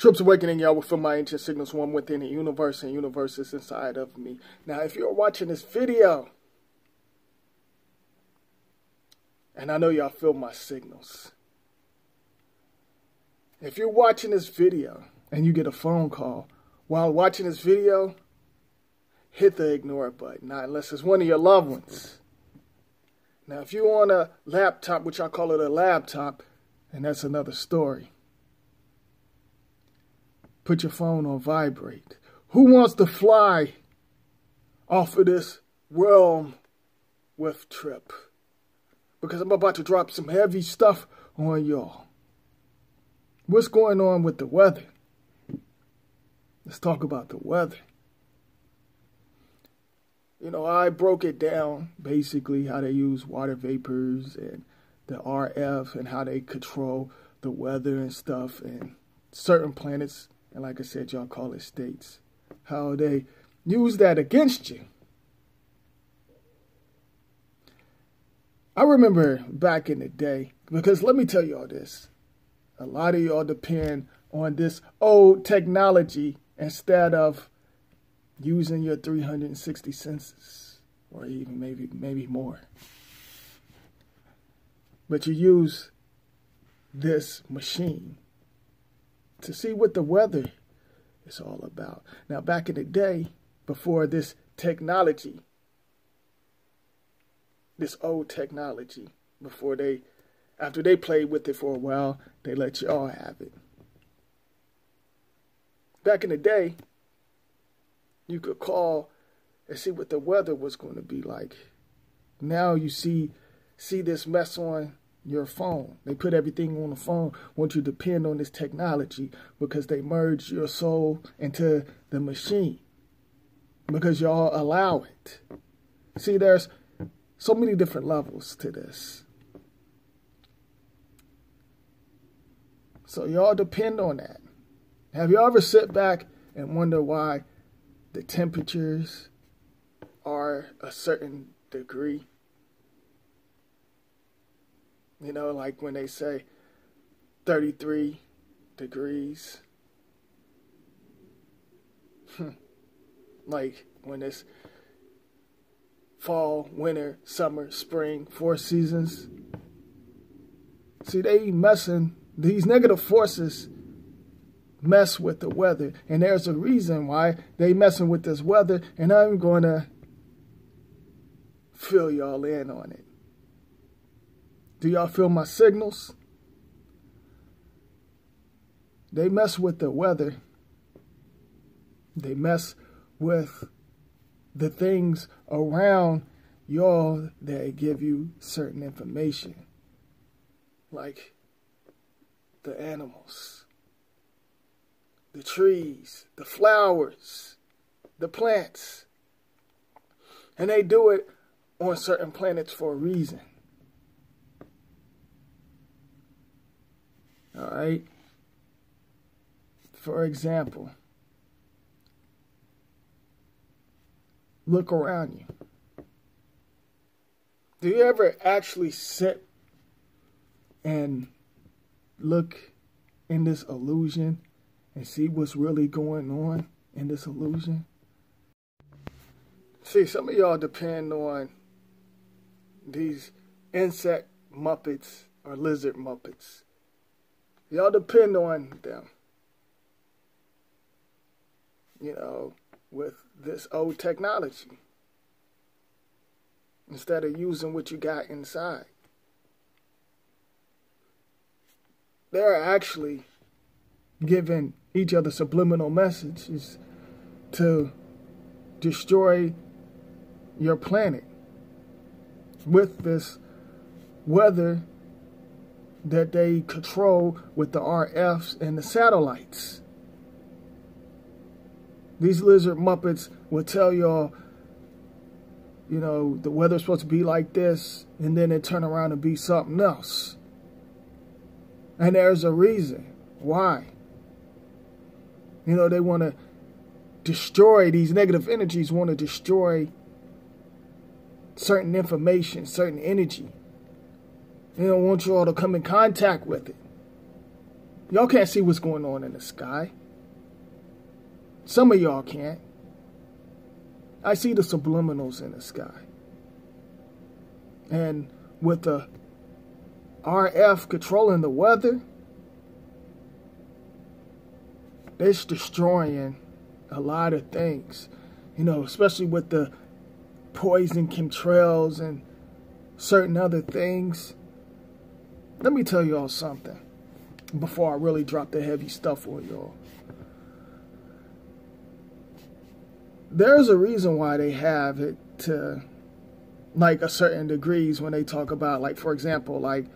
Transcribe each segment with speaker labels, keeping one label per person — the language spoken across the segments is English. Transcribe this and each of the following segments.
Speaker 1: Troops Awakening, y'all will feel my ancient signals, one within the universe, and universe is inside of me. Now, if you're watching this video, and I know y'all feel my signals. If you're watching this video and you get a phone call while watching this video, hit the ignore button, not unless it's one of your loved ones. Now, if you're on a laptop, which I call it a laptop, and that's another story, put your phone on vibrate. Who wants to fly off of this realm with Trip? Because I'm about to drop some heavy stuff on y'all. What's going on with the weather? Let's talk about the weather. You know, I broke it down, basically, how they use water vapors and the RF and how they control the weather and stuff and certain planets. And like I said, y'all call it states. How they use that against you. I remember back in the day, because let me tell y'all this. A lot of y'all depend on this old technology instead of using your 360 senses, or even maybe more. But you use this machine to see what the weather is all about. Now, back in the day, before this technology, this old technology, after they played with it for a while, they let y'all have it. Back in the day, you could call and see what the weather was going to be like. Now you see this mess on your phone. They put everything on the phone. Want you to depend on this technology because they merge your soul into the machine. Because y'all allow it. See, there's so many different levels to this. So y'all depend on that. Have you ever sit back and wonder why the temperatures are a certain degree? You know, like when they say 33 degrees. Like when it's fall, winter, summer, spring, 4 seasons. See, these negative forces mess with the weather. And there's a reason why they messing with this weather, and I'm going to fill y'all in on it. Do y'all feel my signals? They mess with the weather. They mess with the things around y'all that give you certain information. Like the animals, the trees, the flowers, the plants. And they do it on certain planets for a reason. All right. For example, look around you. Do you ever actually sit and look in this illusion and see what's really going on in this illusion? See, some of y'all depend on these insect Muppets or lizard Muppets. Y'all depend on them. You know, with this old technology. Instead of using what you got inside. They're actually giving each other subliminal messages to destroy your planet with this weather that they control with the RFs and the satellites. These lizard Muppets will tell y'all, you know, the weather's supposed to be like this, and then it turn around and be something else. And there's a reason why. You know, they want to destroy, these negative energies want to destroy certain information, certain energy. They don't want you all to come in contact with it. Y'all can't see what's going on in the sky. Some of y'all can't. I see the subliminals in the sky. And with the RF controlling the weather, it's destroying a lot of things. You know, especially with the poison chemtrails and certain other things. Let me tell y'all something before I really drop the heavy stuff on y'all. There's a reason why they have it to like a certain degrees when they talk about, like, for example, like,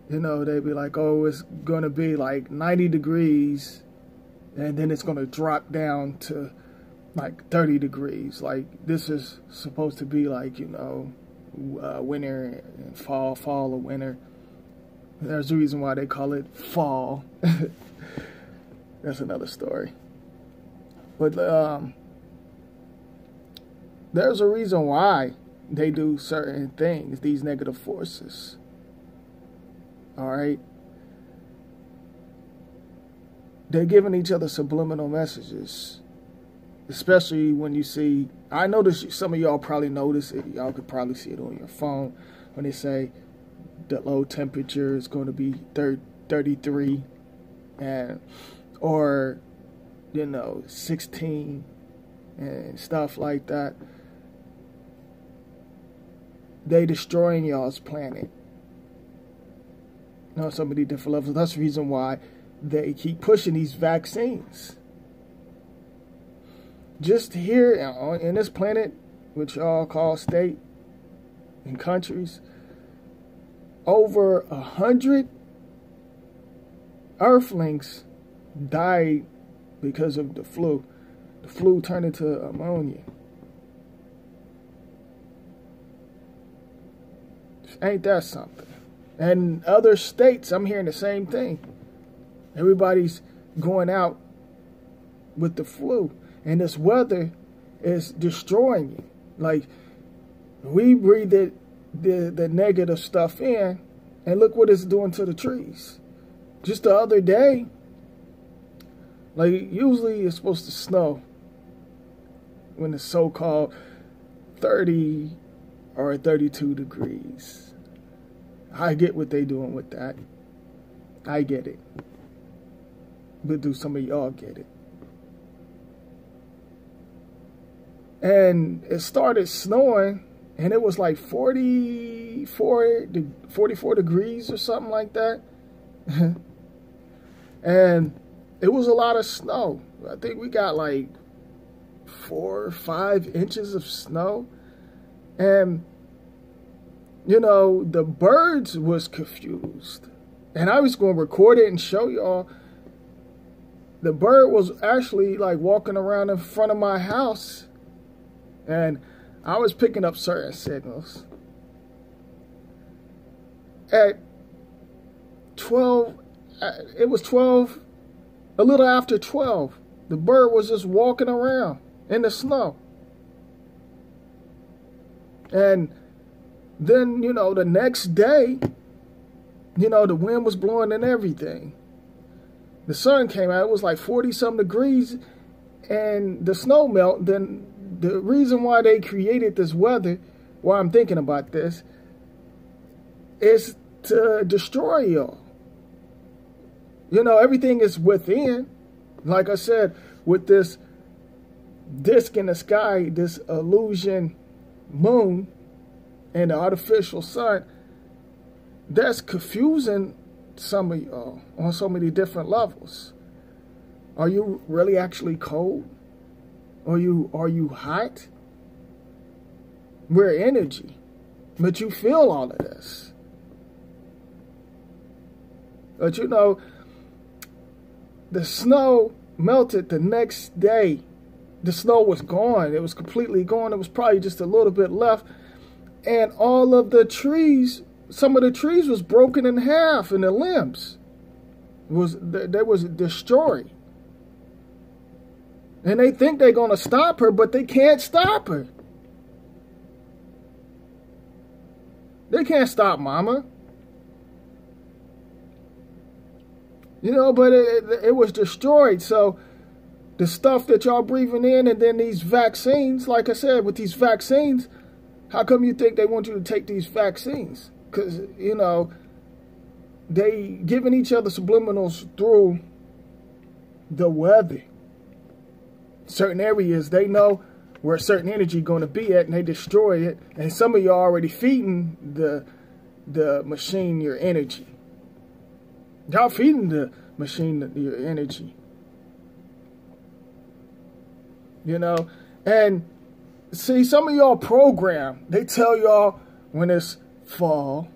Speaker 1: you know, they'd be like, oh, it's going to be like 90 degrees and then it's going to drop down to like 30 degrees. Like, this is supposed to be like, you know, winter and fall or winter. There's a reason why they call it fall. That's another story. But there's a reason why they do certain things, these negative forces. All right? They're giving each other subliminal messages. Especially when you see, I notice some of y'all probably notice it. Y'all could probably see it on your phone when they say the low temperature is going to be 33 and or, you know, 16 and stuff like that. They destroying y'all's planet. You know, so many different levels. That's the reason why they keep pushing these vaccines. Just here in this planet, which y'all call state and countries, over 100 Earthlings died because of the flu. The flu turned into ammonia. Ain't that something? And other states, I'm hearing the same thing. Everybody's going out with the flu. And this weather is destroying you. Like, we breathe the negative stuff in, and look what it's doing to the trees. Just the other day, like, usually it's supposed to snow when it's so-called 30 or 32 degrees. I get what they doing with that. I get it. But do some of y'all get it? And it started snowing, and it was like 44 degrees or something like that. And it was a lot of snow. I think we got like 4 or 5 inches of snow. And, you know, the birds was confused. And I was going to record it and show y'all. The bird was actually like walking around in front of my house. And I was picking up certain signals. At 12, it was 12, a little after 12, the bird was just walking around in the snow. And then, you know, the next day, you know, the wind was blowing and everything. The sun came out, it was like 40-something degrees, and the snow melted. Then the reason why they created this weather, why I'm thinking about this, is to destroy y'all. You know, everything is within. Like I said, with this disk in the sky, this illusion moon and the artificial sun, that's confusing some of y'all on so many different levels. Are you really actually cold? Are you hot? We're energy, but you feel all of this. But you know, the snow melted the next day. The snow was gone. It was completely gone. It was probably just a little bit left. And all of the trees, some of the trees was broken in half, and the limbs they was destroyed. And they think they're going to stop her, but they can't stop her. They can't stop Mama. You know, but it was destroyed. So the stuff that y'all breathing in, and then these vaccines, like I said, with these vaccines, how come you think they want you to take these vaccines? Because, you know, they giving each other subliminals through the weather. Certain areas, they know where certain energy going to be at, and they destroy it. And some of y'all already feeding the machine your energy. Y'all feeding the machine your energy. You know, and see, some of y'all program, they tell y'all when it's fall,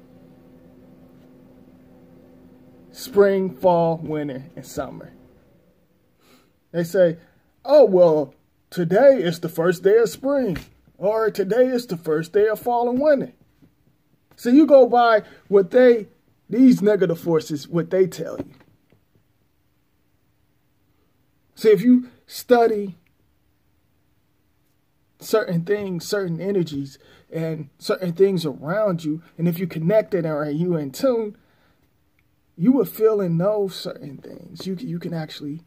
Speaker 1: spring, fall, winter, and summer. They say, oh, well, today is the first day of spring, or today is the first day of fall and winter. So you go by what these negative forces, what they tell you. See, if you study certain things, certain energies, and certain things around you, and if you connected or you in tune, you will feel and know certain things. You can actually,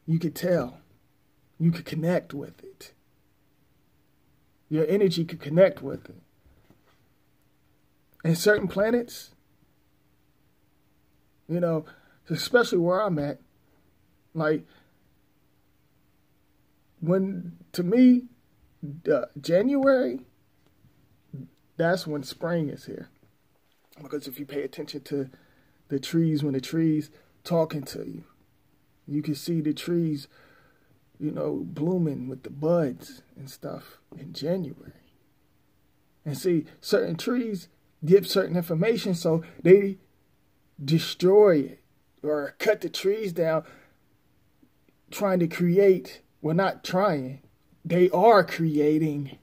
Speaker 1: you could tell. You could connect with it. Your energy could connect with it. And certain planets, you know, especially where I'm at, like, when, to me, January, that's when spring is here. Because if you pay attention to the trees, when the trees talking to you, you can see the trees, you know, blooming with the buds and stuff in January. And see, certain trees give certain information, so they destroy it or cut the trees down, trying to create, well, not trying, they are creating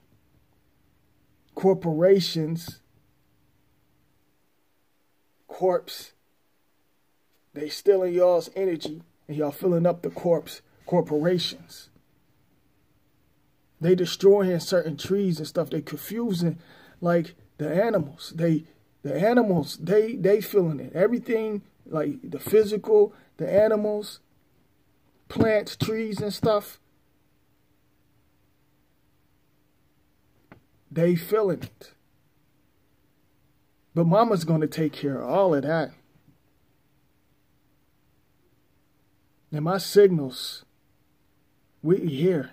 Speaker 1: corporations, corpse. They stealing y'all's energy, and y'all filling up the corporations. They destroying certain trees and stuff. They confusing, like, the animals. The animals, they feeling it. Everything, like the physical, the animals, plants, trees and stuff, they feeling it. But mama's going to take care of all of that. And my signals, we hear.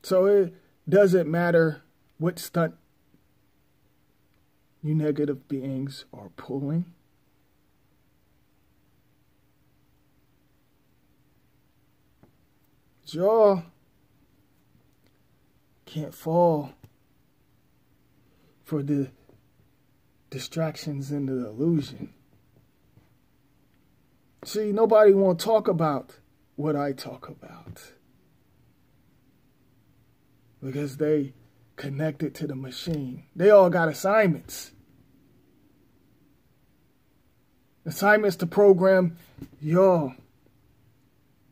Speaker 1: So it doesn't matter what stunt you negative beings are pulling. Y'all can't fall for the distractions and the illusion. See, nobody won't talk about what I talk about, because they connected to the machine. They all got assignments. Assignments to program y'all,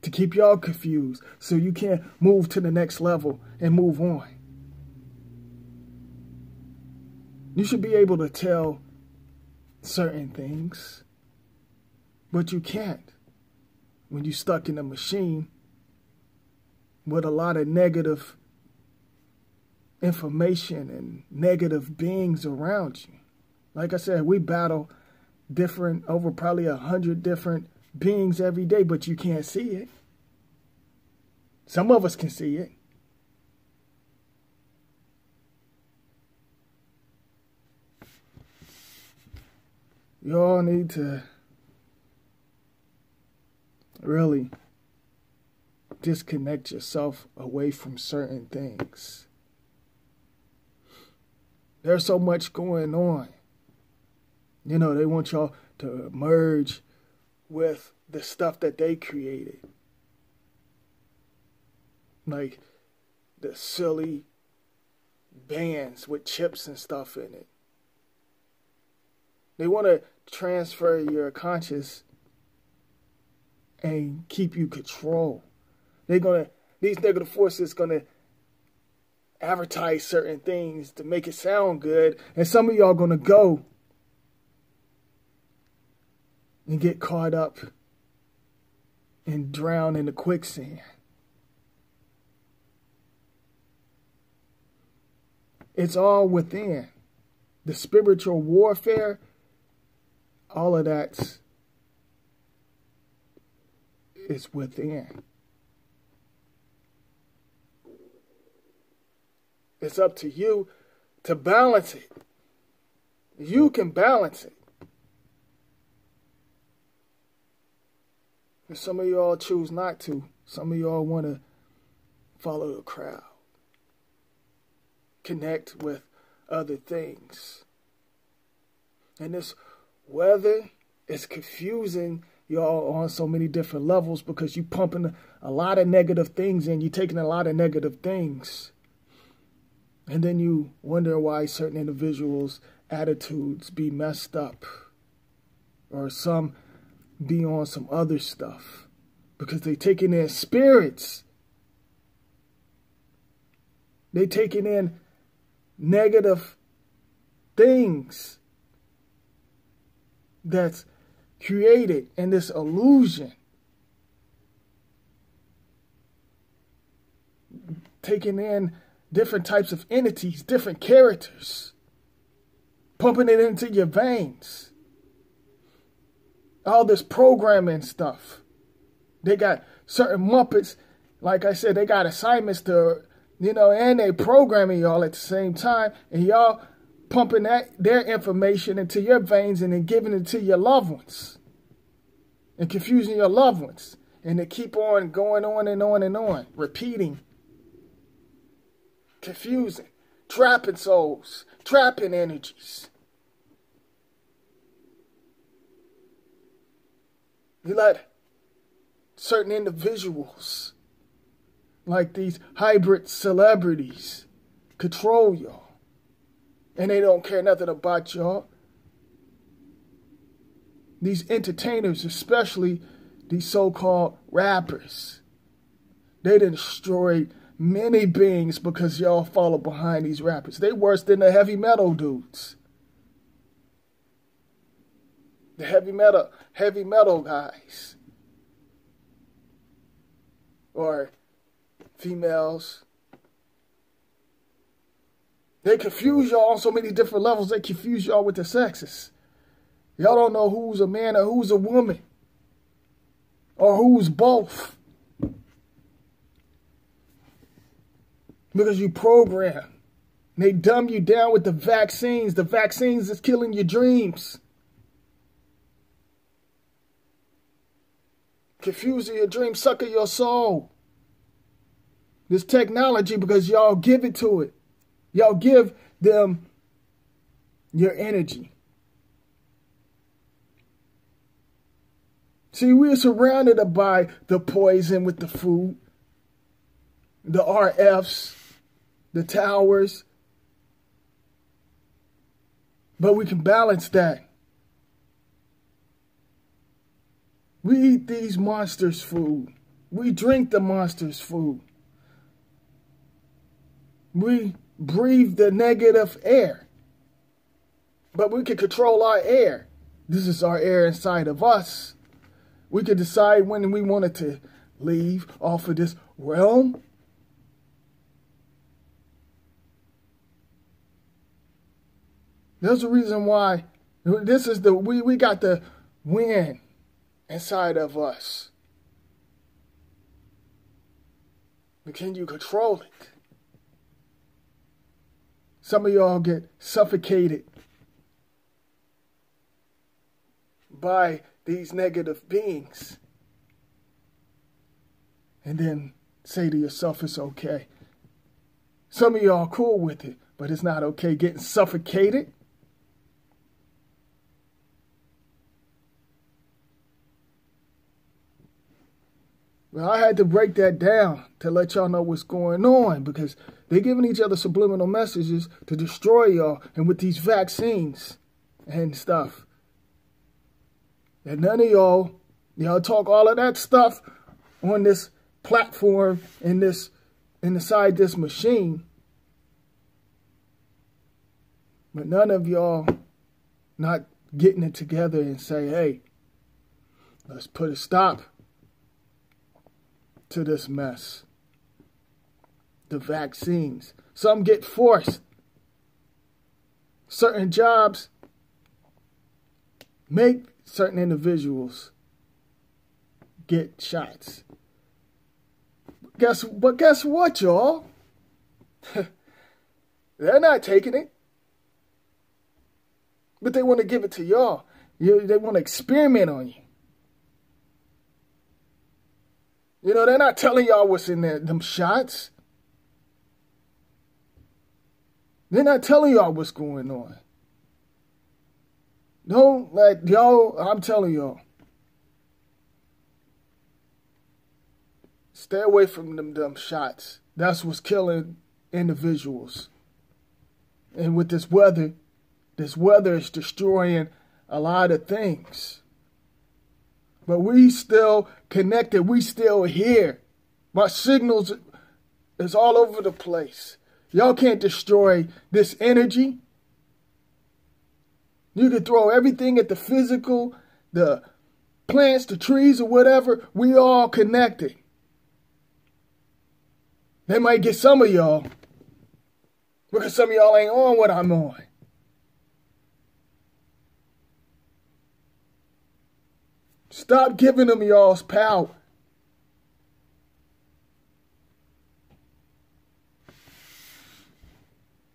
Speaker 1: to keep y'all confused so you can't move to the next level and move on. You should be able to tell certain things, but you can't when you're stuck in a machine with a lot of negative information and negative beings around you. Like I said, we battle different, over probably 100 different beings every day, but you can't see it. Some of us can see it. You all need to really disconnect yourself away from certain things. There's so much going on. You know, they want y'all to merge with the stuff that they created. Like the silly bands with chips and stuff in it. They want to transfer your conscious and keep you control. These negative forces gonna advertise certain things to make it sound good, and some of y'all gonna go and get caught up and drown in the quicksand. It's all within. The spiritual warfare, all of that is within. It's up to you to balance it. You can balance it. And some of y'all choose not to. Some of y'all want to follow the crowd. Connect with other things. And this weather is confusing y'all on so many different levels because you pumping a lot of negative things in. You're taking a lot of negative things. And then you wonder why certain individuals' attitudes be messed up. Or some be on some other stuff. Because they taking in spirits. They taking in negative things that's created in this illusion. Taking in different types of entities, different characters, pumping it into your veins. All this programming stuff. They got certain Muppets, like I said, they got assignments to, and they programming y'all at the same time, and y'all pumping their information into your veins and then giving it to your loved ones and confusing your loved ones. And they keep on going on and on and on, repeating, confusing, trapping souls, trapping energies. You let certain individuals, like these hybrid celebrities, control y'all. And they don't care nothing about y'all. These entertainers, especially these so-called rappers, they done destroyed many beings because y'all follow behind these rappers. They worse than the heavy metal dudes. The heavy metal guys. Or females. They confuse y'all on so many different levels. They confuse y'all with the sexes. Y'all don't know who's a man or who's a woman. Or who's both. Because you program. And they dumb you down with the vaccines. The vaccines is killing your dreams. Confusing your dreams, sucking your soul. This technology, because y'all give it to it. Y'all give them your energy. See, we're surrounded by the poison with the food, the RFs, the towers. But we can balance that. We eat these monsters' food. We drink the monsters' food. We breathe the negative air. But we can control our air. This is our air inside of us. We can decide when we wanted to leave off of this realm. There's a reason why this is we got the wind inside of us. But can you control it? Some of y'all get suffocated by these negative beings. And then say to yourself, it's okay. Some of y'all cool with it, but it's not okay getting suffocated. Well, I had to break that down to let y'all know what's going on because they're giving each other subliminal messages to destroy y'all and with these vaccines and stuff. And none of y'all talk all of that stuff on this platform inside this machine. But none of y'all not getting it together and say, hey, Let's put a stop to this mess. The vaccines. Some get forced. Certain jobs make certain individuals get shots. Guess what, y'all? They're not taking it. But they want to give it to y'all. They want to experiment on you. You know, they're not telling y'all what's in them shots. They're not telling y'all what's going on. Don't let y'all, I'm telling y'all. Stay away from them shots. That's what's killing individuals. And with this weather is destroying a lot of things. But we still connected. We still here. My signals is all over the place. Y'all can't destroy this energy. You can throw everything at the physical, the plants, the trees, or whatever. We all connected. They might get some of y'all because some of y'all ain't on what I'm on. Stop giving them y'all's power.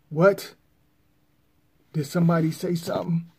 Speaker 1: What? Did somebody say something?